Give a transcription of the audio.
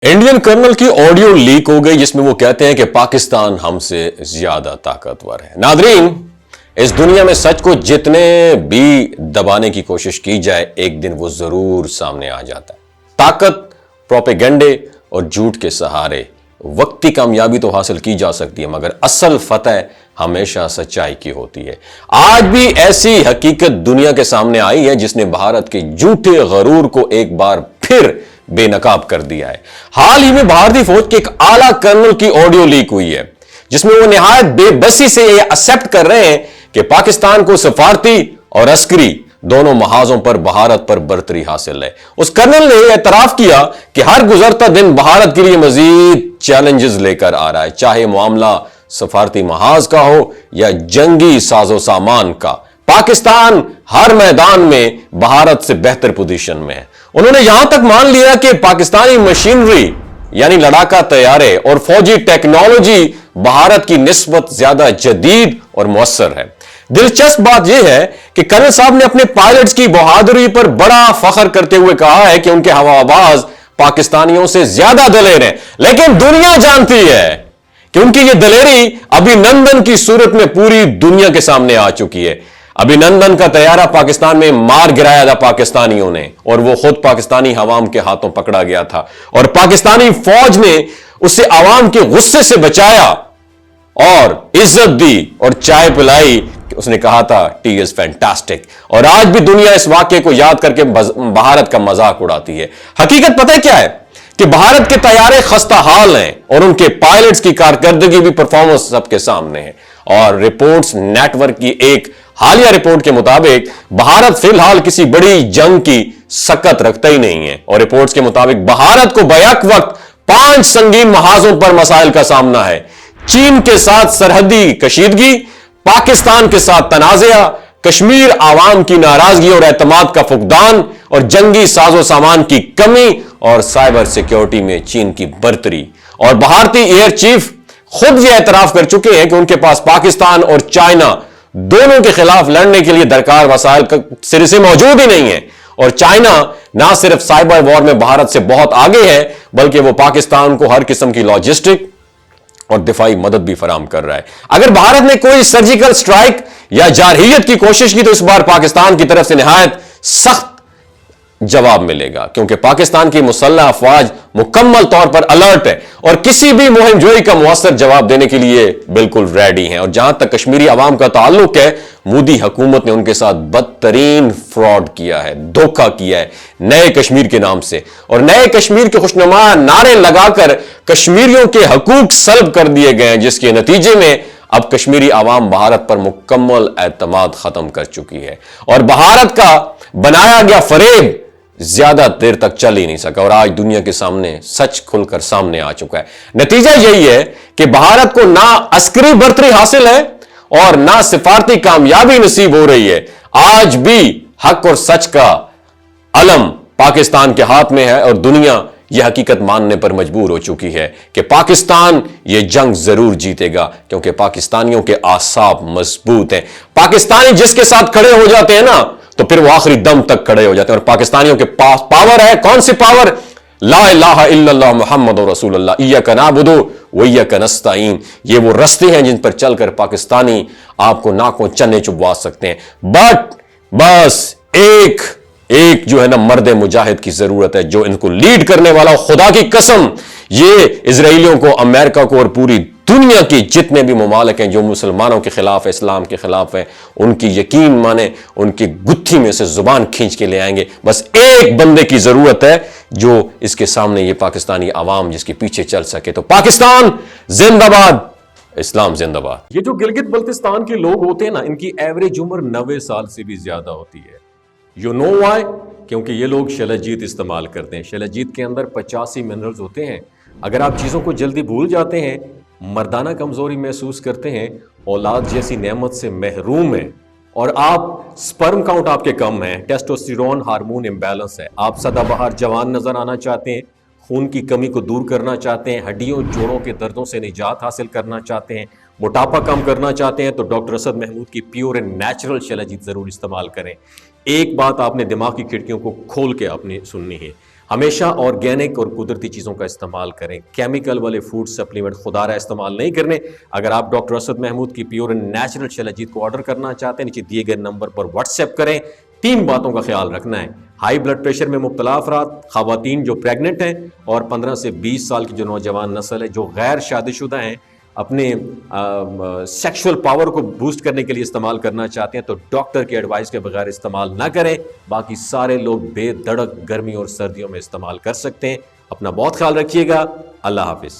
Indian colonel की audio leak हो गई जिसमें वो कहते हैं कि पाकिस्तान हमसे ज्यादा ताकतवर है। नादरीन, इस दुनिया में सच को जितने भी दबाने की कोशिश की जाए एक दिन वो जरूर सामने आ जाता है। ताकत, प्रोपेगेंडे और झूठ के सहारे वक्ती कामयाबी तो हासिल की जा सकती है, मगर असल फतह हमेशा सच्चाई की होती है। आज भी ऐसी हकीकत दुनिया के सामने आई है जिसने भारत के झूठे गरूर को एक बार फिर बेनकाब कर दिया है। हाल ही में भारतीय फौज के एक आला कर्नल की ऑडियो लीक हुई है जिसमें वो निहायत बेबसी से ये एक्सेप्ट कर रहे हैं कि पाकिस्तान को सफारती और अस्करी दोनों महाजों पर भारत पर बर्तरी हासिल है। उस कर्नल ने एतराफ किया कि हर गुजरता दिन भारत के लिए मजीद चैलेंजेस लेकर आ रहा है, चाहे मामला सफारती महाज का हो या जंगी साजो सामान का। पाकिस्तान हर मैदान में भारत से बेहतर पोजीशन में है। उन्होंने यहां तक मान लिया कि पाकिस्तानी मशीनरी यानी लड़ाका तैयारे और फौजी टेक्नोलॉजी भारत की निस्बत ज्यादा जदीद और मुअस्सर है। दिलचस्प बात यह है कि कर्नल साहब ने अपने पायलट्स की बहादुरी पर बड़ा फख्र करते हुए कहा है कि उनके हवाबाज पाकिस्तानियों से ज्यादा दलेर हैं, लेकिन दुनिया जानती है कि उनकी यह दलेरी अभिनंदन की सूरत में पूरी दुनिया के सामने आ चुकी है। अभिनंदन का तैयारा पाकिस्तान में मार गिराया था पाकिस्तानियों ने, और वो खुद पाकिस्तानी हवाम के हाथों पकड़ा गया था और पाकिस्तानी फौज ने उसे आवाम के गुस्से से बचाया और इज्जत दी और चाय पिलाई। उसने कहा था टी इज फैंटास्टिक, और आज भी दुनिया इस वाक्य को याद करके भारत का मजाक उड़ाती है। हकीकत पता है क्या है कि भारत के तैयारे खस्ता हाल हैं और उनके पायलट्स की कारकर्दगी भी परफॉर्मेंस सबके सामने है। और रिपोर्ट्स नेटवर्क की एक हालिया रिपोर्ट के मुताबिक भारत फिलहाल किसी बड़ी जंग की सकत रखता ही नहीं है, और रिपोर्ट्स के मुताबिक भारत को बैक वक्त 5 संगीन महाजों पर मसाइल का सामना है। चीन के साथ सरहदी कशीदगी, पाकिस्तान के साथ तनाज़ा, कश्मीर आवाम की नाराजगी और एतमाद का फुकदान, और जंगी साजो सामान की कमी, और साइबर सिक्योरिटी में चीन की बर्तरी। और भारतीय एयर चीफ खुद यह एतराफ कर चुके हैं कि उनके पास पाकिस्तान और चाइना दोनों के खिलाफ लड़ने के लिए दरकार वसाइल सिरे से मौजूद ही नहीं है। और चाइना ना सिर्फ साइबर वॉर में भारत से बहुत आगे है, बल्कि वो पाकिस्तान को हर किस्म की लॉजिस्टिक और दिफाई मदद भी फराम कर रहा है। अगर भारत ने कोई सर्जिकल स्ट्राइक या जारहियत की कोशिश की तो इस बार पाकिस्तान की तरफ से निहायत सख्त जवाब मिलेगा, क्योंकि पाकिस्तान की मुसल्लह अफवाज मुकम्मल तौर पर अलर्ट है और किसी भी मुहिम जोई का मुअस्सर जवाब देने के लिए बिल्कुल रेडी है। और जहां तक कश्मीरी अवाम का ताल्लुक है, मोदी हुकूमत ने उनके साथ बदतरीन फ्रॉड किया है, धोखा किया है नए कश्मीर के नाम से, और नए कश्मीर के खुशनुमा नारे लगाकर कश्मीरियों के हकूक सल्ब कर दिए गए हैं, जिसके नतीजे में अब कश्मीरी अवाम भारत पर मुकम्मल एतमाद खत्म कर चुकी है। और भारत का बनाया गया फरेब ज्यादा देर तक चल ही नहीं सका और आज दुनिया के सामने सच खुलकर सामने आ चुका है। नतीजा यही है कि भारत को ना अस्करी बर्तरी हासिल है और ना सिफारती कामयाबी नसीब हो रही है। आज भी हक और सच का अलम पाकिस्तान के हाथ में है और दुनिया यह हकीकत मानने पर मजबूर हो चुकी है कि पाकिस्तान यह जंग जरूर जीतेगा, क्योंकि पाकिस्तानियों के आसाब मजबूत हैं। पाकिस्तानी जिसके साथ खड़े हो जाते हैं ना, तो फिर वो आखिरी दम तक खड़े हो जाते हैं। और पाकिस्तानियों के पास पावर है, कौन सी पावर? ला इलाहा इल्लल्लाह मुहम्मदुर रसूलुल्लाह इय्याका नअबुदु व इय्याका नस्तईन। ये वो रास्ते हैं जिन पर चलकर पाकिस्तानी आपको नाकों चन्ने चुबवा सकते हैं। बट बस एक जो है ना मर्द मुजाहिद की जरूरत है, जो इनको लीड करने वाला। खुदा की कसम, ये इजराइलियों को, अमेरिका को और पूरी दुनिया की जितने भी ममालिक हैं जो मुसलमानों के खिलाफ है, इस्लाम के खिलाफ है, उनकी यकीन माने उनकी गुत्थी में से जुबान खींच के ले आएंगे। बस एक बंदे की जरूरत है जो इसके सामने ये पाकिस्तानी अवाम जिसके पीछे चल सके। तो पाकिस्तान जिंदाबाद, इस्लाम जिंदाबाद। ये जो गिलगित बल्तिस्तान के लोग होते हैं ना, इनकी एवरेज उम्र 90 साल से भी ज्यादा होती है। You know why? क्योंकि ये लोग शलजीत इस्तेमाल करते हैं। शलजीत के अंदर 85 मिनरल्स होते हैं। अगर आप चीज़ों को जल्दी भूल जाते हैं, मर्दाना कमजोरी महसूस करते हैं, औलाद जैसी नेमत से महरूम हैं, और आप स्पर्म काउंट आपके कम है, टेस्टोस्टेरोन हार्मोन इम्बैलेंस है, आप सदाबहार जवान नजर आना चाहते हैं, खून की कमी को दूर करना चाहते हैं, हड्डियों जोड़ों के दर्दों से निजात हासिल करना चाहते हैं, मोटापा कम करना चाहते हैं, तो डॉक्टर असद महमूद की प्योर एंड नेचुरल शलजीत जरूर इस्तेमाल करें। एक बात आपने दिमाग की खिड़कियों को खोल के आपने सुननी है। ہمیشہ آرگینک اور قدرتی چیزوں کا استعمال کریں. کیمیکل والے فوڈ سپلیمنٹ خدا رہا استعمال نہیں کرنے. اگر آپ ڈاکٹر اسد محمود کی پیور اینڈ نیچرل شلجیت کو آرڈر کرنا چاہتے ہیں نیچے دیے گئے نمبر پر واٹس ایپ کریں. 3 باتوں کا خیال رکھنا ہے: ہائی بلڈ پریشر میں مبتلا افراد، خواتین جو پریگننٹ ہیں، اور 15 سے 20 سال کی جو نوجوان نسل ہے جو غیر شادی شدہ ہیں، اپنے سیکشول پاور کو بوسٹ کرنے کے لیے استعمال کرنا چاہتے ہیں تو ڈاکٹر کی ایڈوائس کے بغیر استعمال نہ کریں. باقی سارے لوگ بے دھڑک گرمی اور سردیوں میں استعمال کر سکتے ہیں. اپنا بہت خیال رکھیے گا. اللہ حافظ.